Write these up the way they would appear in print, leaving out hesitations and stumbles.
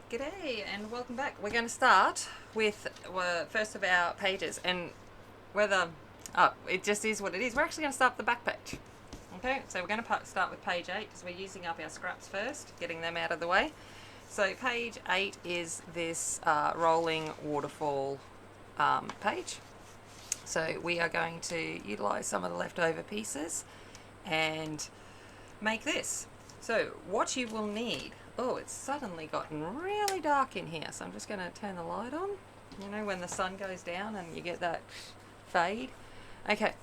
G'day and welcome back. We're going to start with first of our pages, and it just is what it is. We're actually going to start with the back page. Okay, so we're going to start with page 8 because we're using up our scraps first, getting them out of the way. So page 8 is this rolling waterfall page. So we are going to utilise some of the leftover pieces and make this. So what you will need, oh, it's suddenly gotten really dark in here, so I'm just going to turn the light on, you know, when the sun goes down and you get that fade. Okay,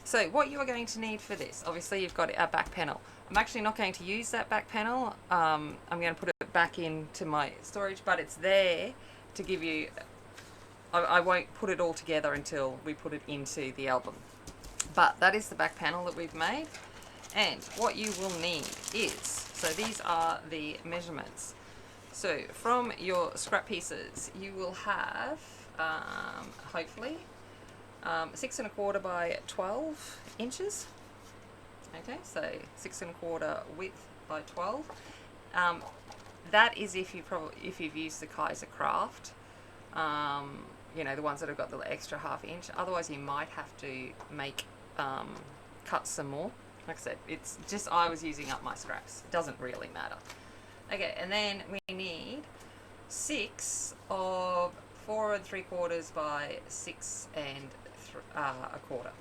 so what you are going to need for this, obviously you've got our back panel. I'm actually not going to use that back panel. I'm going to put it back into my storage, but it's there to give you, I won't put it all together until we put it into the album. But that is the back panel that we've made. And what you will need is, so these are the measurements. So from your scrap pieces, you will have, hopefully, 6 1/4 by 12 inches. Okay, so 6 1/4 width by 12. That is if you've used the Kaiser Craft, you know, the ones that have got the extra ½ inch. Otherwise, you might have to make cut some more. Like I said, it's just I was using up my scraps. It doesn't really matter. Okay, and then we need 6 of 4 3/4 by 6 1/4.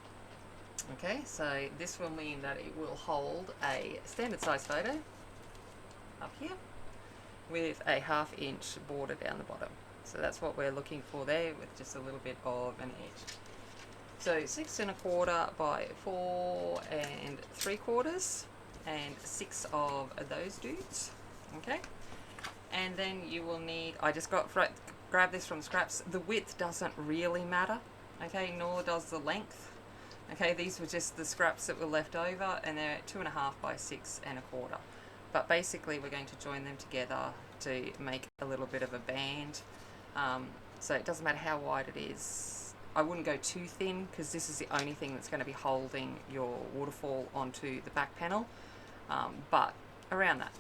Okay, so this will mean that it will hold a standard size photo up here with a ½ inch border down the bottom. So that's what we're looking for there, with just a little bit of an edge. So 6 1/4 by 4 3/4 and 6 of those dudes. Okay, and then you will need, I just grab this from scraps. The width doesn't really matter, okay, nor does the length. Okay, these were just the scraps that were left over, and they're 2 1/2 by 6 1/4. But basically we're going to join them together to make a little bit of a band. So it doesn't matter how wide it is. I wouldn't go too thin because this is the only thing that's going to be holding your waterfall onto the back panel, but around that.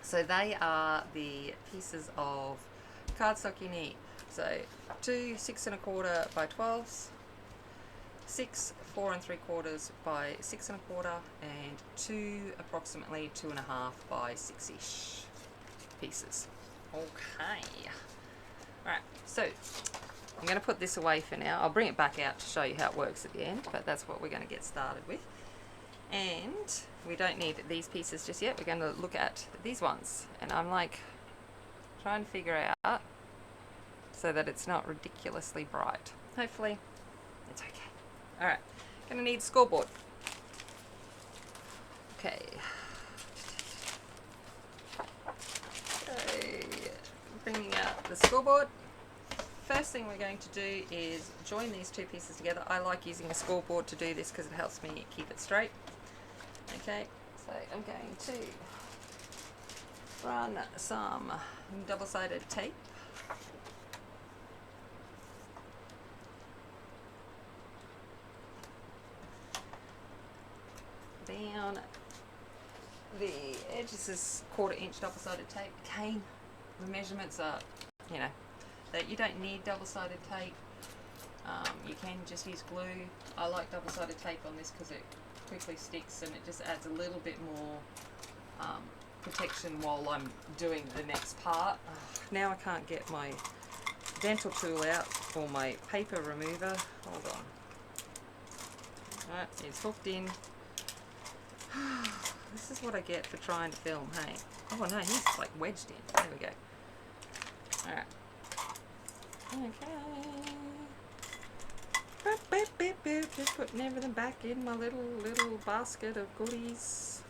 So they are the pieces of cardstock you need. So 2 6 1/4 by 12s, 6 4 3/4 by 6 1/4, and 2 approximately 2 1/2 by 6-ish pieces. Okay. Alright, so I'm going to put this away for now. I'll bring it back out to show you how it works at the end, but that's what we're going to get started with. And we don't need these pieces just yet. We're going to look at these ones. And I'm like trying to figure out so that it's not ridiculously bright. Hopefully it's okay. Alright, going to need scoreboard. Okay. So, bringing out the scoreboard. First thing we're going to do is join these two pieces together. I like using a scoreboard to do this because it helps me keep it straight. Okay, so I'm going to run some double-sided tape down the edge. This is 1/4 inch double-sided tape. Again, the measurements are, you know, that you don't need double-sided tape. You can just use glue. I like double-sided tape on this because it quickly sticks and it just adds a little bit more protection while I'm doing the next part. Now I can't get my dental tool out, or my paper remover. Hold on. Alright, it's hooked in. This is what I get for trying to film, hey? Oh no, he's like wedged in. There we go. Alright. Okay. Just putting everything back in my little basket of goodies.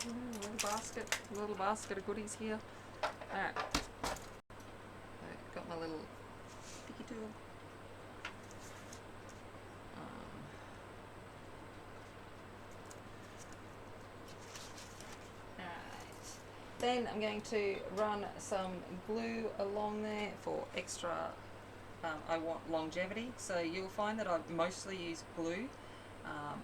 Little basket of goodies here. Alright. Got my little picky tool. Then I'm going to run some glue along there for extra, I want longevity. So you'll find that I mostly use glue.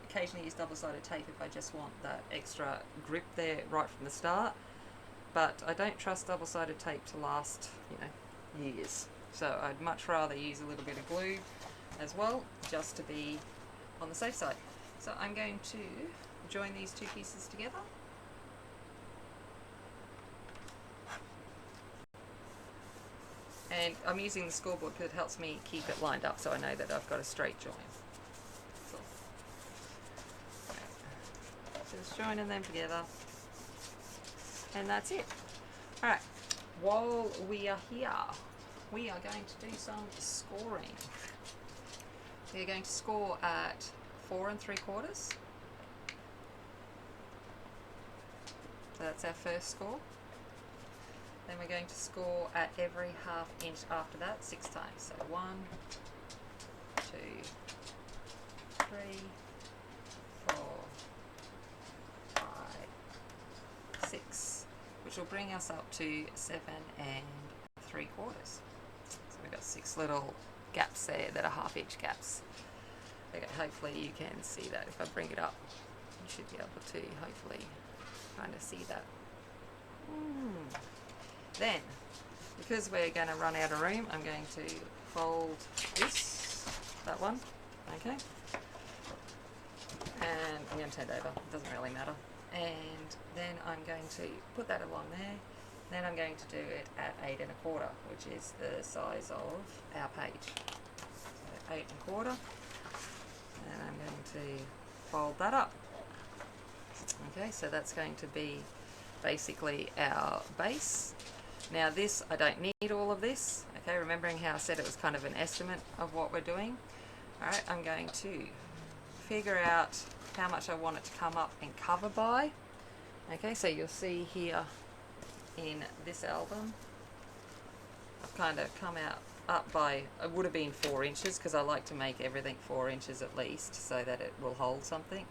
Occasionally use double-sided tape if I just want that extra grip there right from the start. but I don't trust double-sided tape to last, you know, years. So I'd much rather use a little bit of glue as well, just to be on the safe side. So I'm going to join these two pieces together. And I'm using the scoreboard because it helps me keep it lined up so I know that I've got a straight join. So, just joining them together. And that's it. Alright, while we are here, we are going to do some scoring. We're going to score at 4 3/4. So that's our first score. Then we're going to score at every 1/2 inch after that 6 times. So 1, 2, 3, 4, 5, 6, which will bring us up to 7 3/4. So we've got 6 little gaps there that are 1/2 inch gaps. Okay, hopefully you can see that. If I bring it up, you should be able to hopefully kind of see that. Then, because we're going to run out of room, I'm going to fold that one, okay? And I'm going to turn it over, it doesn't really matter. And then I'm going to put that along there. Then I'm going to do it at 8 1/4, which is the size of our page. So 8 1/4. And I'm going to fold that up. Okay, so that's going to be basically our base. Now this, I don't need all of this, okay, remembering how I said it was kind of an estimate of what we're doing. Alright, I'm going to figure out how much I want it to come up and cover by. Okay, so you'll see here in this album, I've kind of come up by, it would have been 4 inches because I like to make everything 4 inches at least so that it will hold something.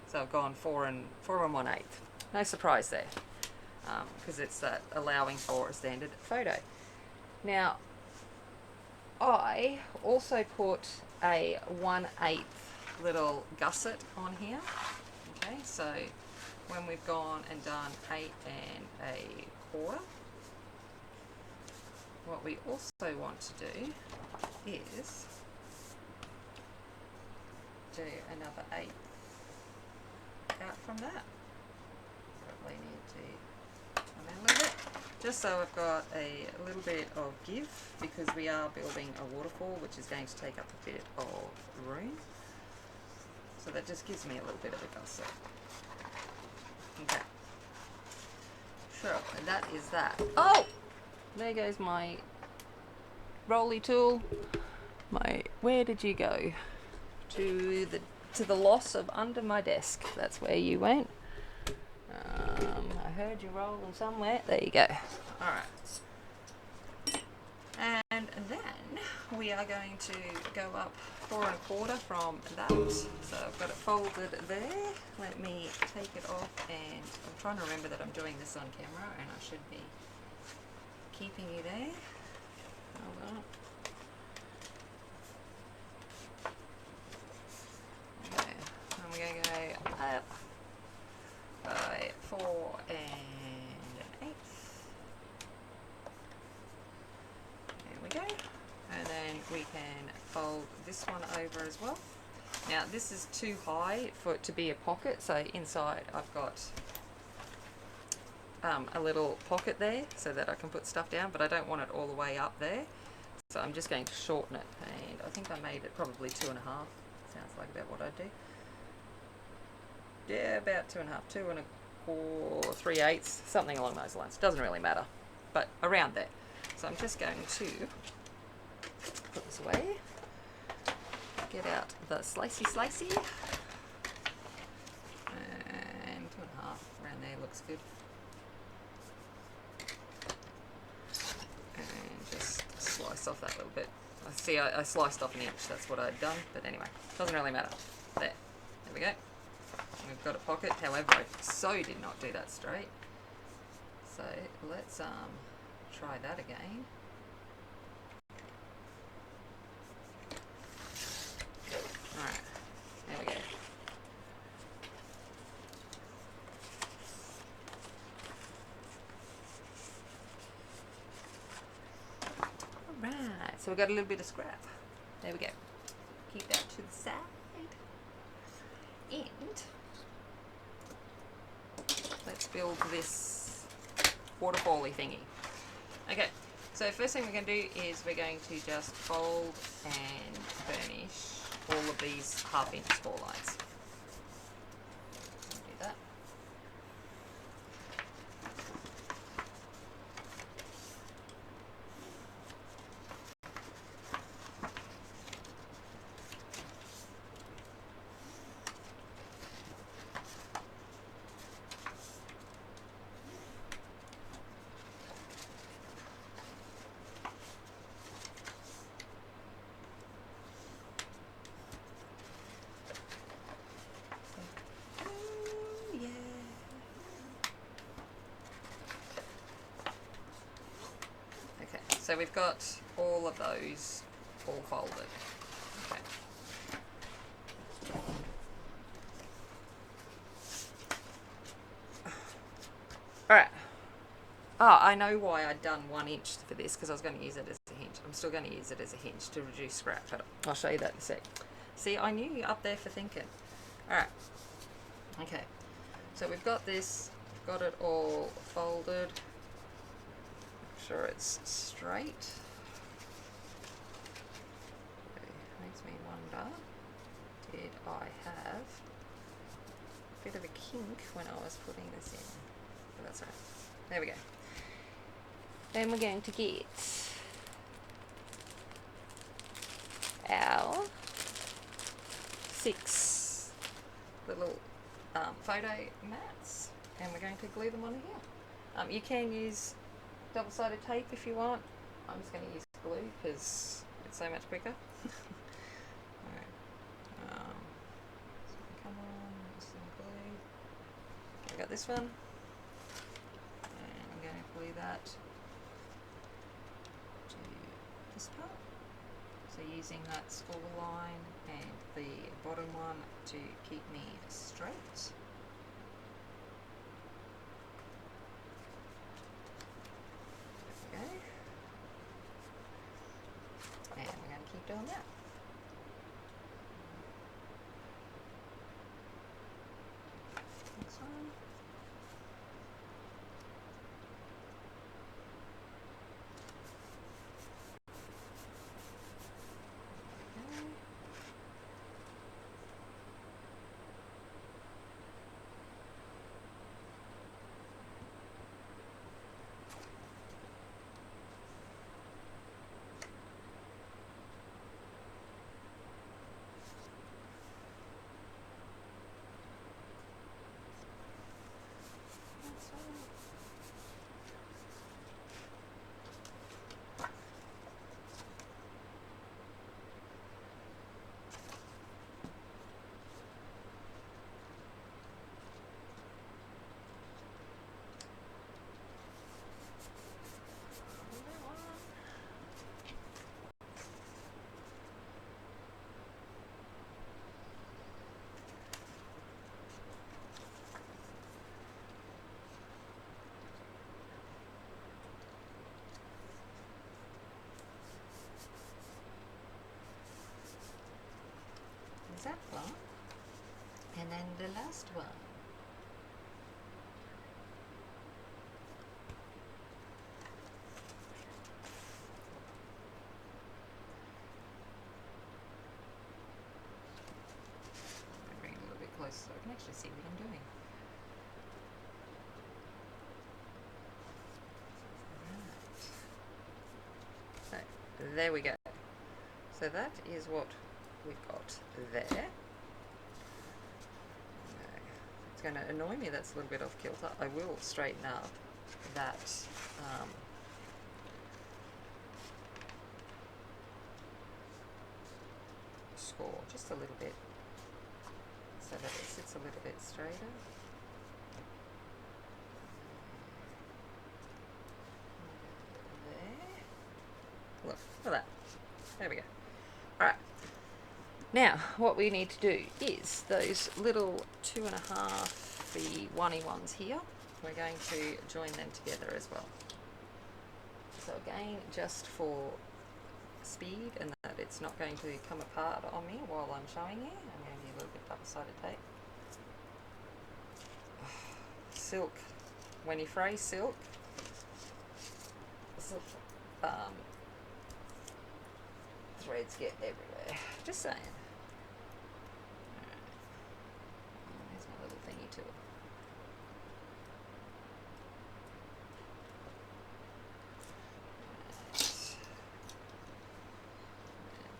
So I've gone 4 1/8. No surprise there. Because it's that allowing for a standard photo. Now, I also put a 1/8 little gusset on here. Okay, so when we've gone and done 8 1/4, what we also want to do is do another 8 out from that. Probably need to a little bit, just so I've got a little bit of give, because we are building a waterfall which is going to take up a bit of room, so that just gives me a little bit of a gusset. Okay, sure, that is that. Oh, there goes my rolly tool. Where did you go? To the loss of under my desk. That's where you went. I heard you rolling somewhere. There you go. Alright. And then we are going to go up 4 1/4 from that. So I've got it folded there. Let me take it off, and I'm trying to remember that I'm doing this on camera and I should be keeping you there. Hold on. Okay. And we're going to go up by 4 1/8. There we go. And then we can fold this one over as well. Now this is too high for it to be a pocket, so inside I've got a little pocket there so that I can put stuff down, but I don't want it all the way up there. So I'm just going to shorten it, and I think I made it probably 2 1/2. Sounds like about what I do. Yeah, about 2 1/2, 2 1/4, 3/8, something along those lines. Doesn't really matter, but around there. So I'm just going to put this away, get out the slicey, and 2 1/2 around there looks good. And just slice off that little bit. I sliced off 1 inch, that's what I'd done, but anyway, doesn't really matter. There we go. We've got a pocket, however I did not do that straight. So let's try that again. Alright, there we go. So we've got a little bit of scrap. There we go. Keep that to the side. And let's build this waterfall-y thingy. Okay, so first thing we're going to do is we're going to just fold and burnish all of these 1/2 inch score lines. Do that. So we've got all of those all folded. Okay. Alright. Oh, I know why I'd done 1 inch for this, because I was going to use it as a hinge. I'm still going to use it as a hinge to reduce scrap, but I'll show you that in a sec. See, I knew you up there for thinking. Alright. Okay. So we've got this, got it all folded. Make sure it's straight. Makes me wonder, did I have a bit of a kink when I was putting this in? But that's all right. There we go. Then we're going to get our 6 little photo mats, and we're going to glue them on here. You can use double-sided tape if you want. I'm just going to use glue because it's so much quicker. Come on, some glue. I got this one, and I'm going to glue that to this part. So using that score line and the bottom one to keep me straight. There we go. And we're going to keep doing that. Next one. Okay. That one, and then the last one. I'll bring it a little bit closer so I can actually see what I'm doing. Right. So there we go. So that is what we've got there. It's going to annoy me that's a little bit off kilter. I will straighten up that score just a little bit so that it sits a little bit straighter. There. Look at that. There we go. Alright. Now, what we need to do is those little 2.5 1-y ones here, we're going to join them together as well. So again, just for speed and that it's not going to come apart on me while I'm showing you. I'm going to use a little bit of double-sided tape. Silk. When you fray silk, threads get everywhere. Just saying. There's my little thingy tool.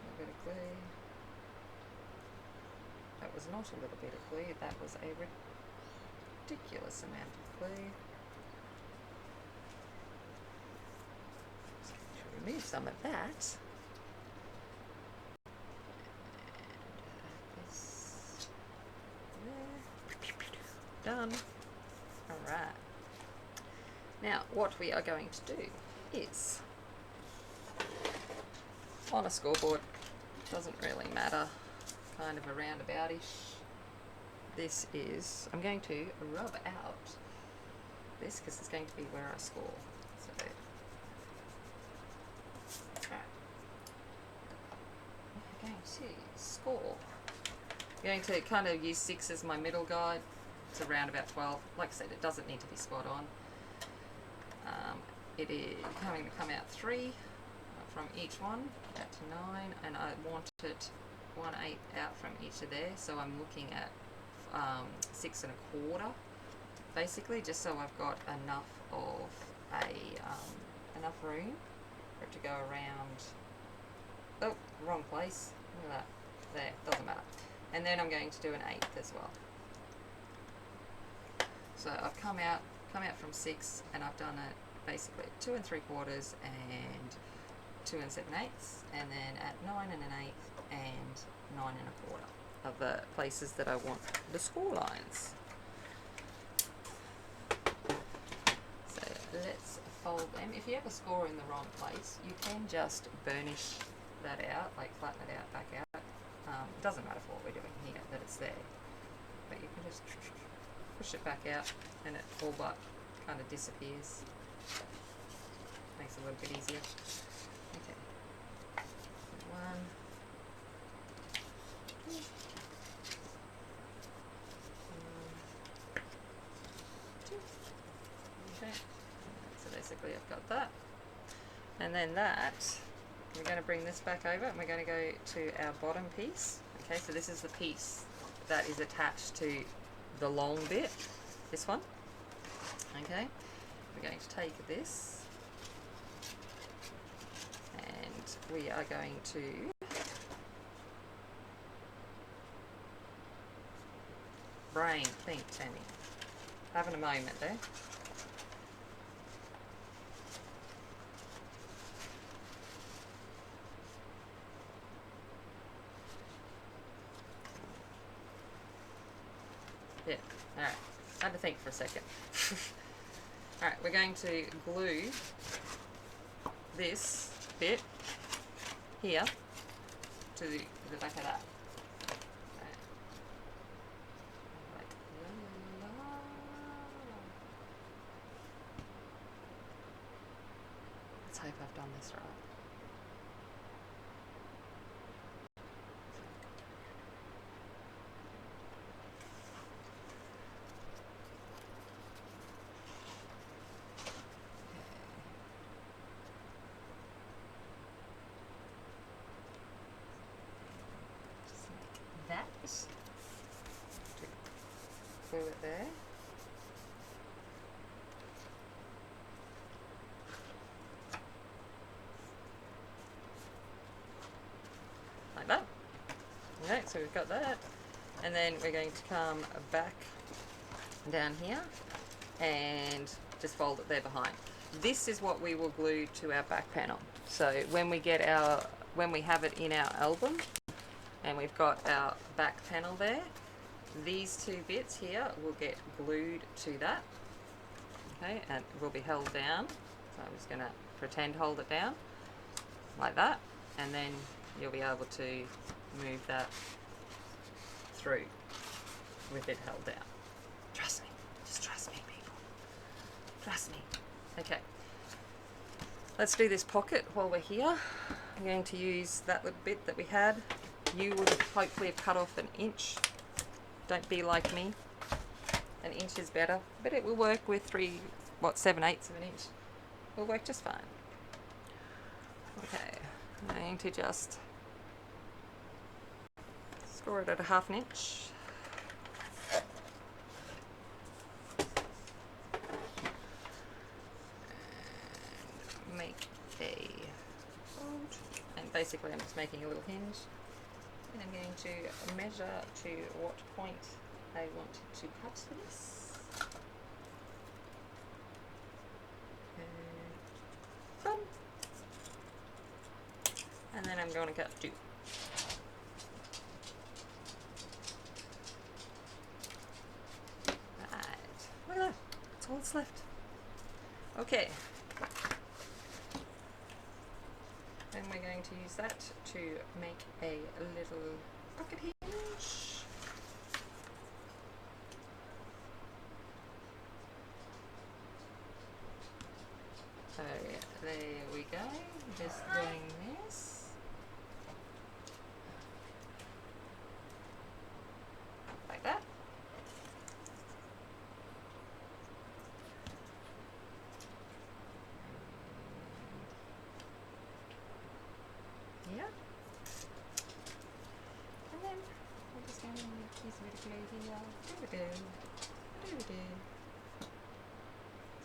A bit of glue. That was not a little bit of glue, that was a ridiculous amount of glue. To remove some of that. And this there. Done. Alright. Now, what we are going to do is, on a scoreboard, doesn't really matter, kind of a roundabout-ish. This is, I'm going to rub out this because it's going to be where I score. So, I'm going to score. I'm going to kind of use 6 as my middle guide. It's around about 12. Like I said, it doesn't need to be spot on. It is going to come out 3 from each one, out to 9, and I want it 1/8 out from each of there, so I'm looking at 6 1/4, basically, just so I've got enough of enough room for it to go around. Oh, wrong place. Look at that. There, doesn't matter. And then I'm going to do an 1/8 as well. So I've come out from 6, and I've done it basically 2 3/4 and 2 7/8, and then at 9 1/8 and 9 1/4 of the places that I want the score lines. So let's fold them. If you ever score in the wrong place, you can just burnish that out, like flatten it out, back out. It doesn't matter for what we're doing here, that it's there. But you can just push it back out and it all but kind of disappears. Makes it a little bit easier. Okay. 1, 2, 2. Okay. So basically I've got that. And then that, we're going to bring this back over and we're going to go to our bottom piece. Okay, so this is the piece that is attached to the long bit, this one. Okay, we're going to take this and we are going to think, Tammy. Having a moment there. Yeah, alright. I had to think for a second. Alright, we're going to glue this bit here to the back of that. Let's hope I've done this right. That glue it there. Like that. Okay, so we've got that. And then we're going to come back down here and just fold it there behind. This is what we will glue to our back panel. So when we have it in our album, and we've got our back panel there, these two bits here will get glued to that. Okay, and it will be held down. So I'm just going to pretend hold it down like that, and then you'll be able to move that through with it held down. Trust me. Just trust me, people. Trust me. Okay. Let's do this pocket while we're here. I'm going to use that little bit that we had. You would hopefully have cut off an inch. Don't be like me. An inch is better, but it will work with 7/8 of an inch. Will work just fine. Okay, I'm going to just score it at 1/2 inch. And make a fold. And basically I'm just making a little hinge. And I'm going to measure to what point I want to cut this. And boom. And then I'm going to cut 2. Right. Look at that. That's all that's left. Okay. Then we're going to use that to make a little pocket hinge. So there we go, just doing this. Like that. Yeah. And then we're just going to use a bit of glue here. Do-do-do.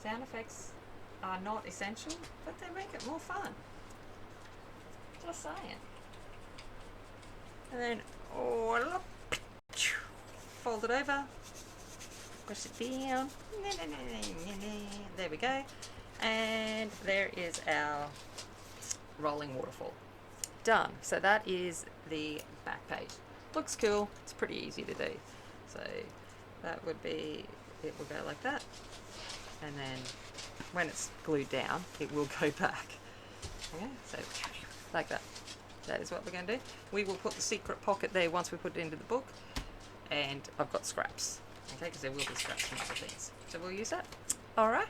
Sound effects are not essential, but they make it more fun. Just saying. And then fold it over, push it down. There we go. And there is our rolling waterfall. Done. So that is the back page. Looks cool. It's pretty easy to do. So that would be, it will go like that. And then when it's glued down, it will go back. Okay, so like that. That is what we're going to do. We will put the secret pocket there once we put it into the book. And I've got scraps. Okay, because there will be scraps from other things. So we'll use that. Alright.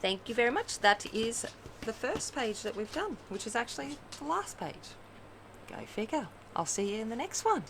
Thank you very much. That is the first page that we've done, which is actually the last page. Go figure. I'll see you in the next one.